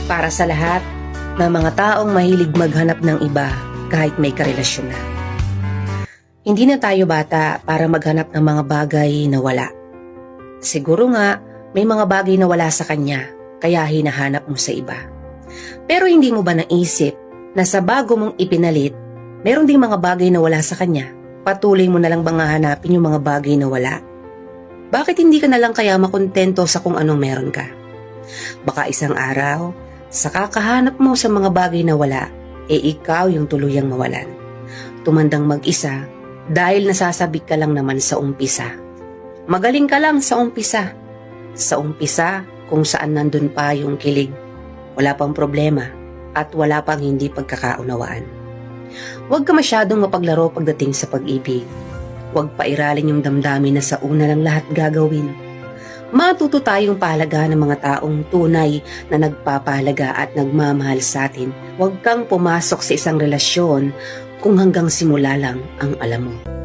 Para sa lahat ng mga taong mahilig maghanap ng iba kahit may karelasyon na. Hindi na tayo bata para maghanap ng mga bagay na wala. Siguro nga, may mga bagay na wala sa kanya, kaya hinahanap mo sa iba. Pero hindi mo ba naisip na sa bago mong ipinalit, meron ding mga bagay na wala sa kanya? Patuloy mo na lang bang hahanapin yung mga bagay na wala? Bakit hindi ka na lang kaya makontento sa kung anong meron ka? Baka isang araw, sa kakahanap mo sa mga bagay na wala, ikaw yung tuluyang mawalan. Tumandang mag-isa dahil nasasabik ka lang naman sa umpisa. Magaling ka lang sa umpisa. Sa umpisa kung saan nandun pa yung kilig, wala pang problema at wala pang hindi pagkakaunawaan. Huwag ka masyadong mapaglaro pagdating sa pag-ibig. Huwag pairalin yung damdamin na sa una lang lahat gagawin. Matuto tayong pahalaga ng mga taong tunay na nagpapahalaga at nagmamahal sa atin. Huwag kang pumasok sa isang relasyon kung hanggang simula lang ang alam mo.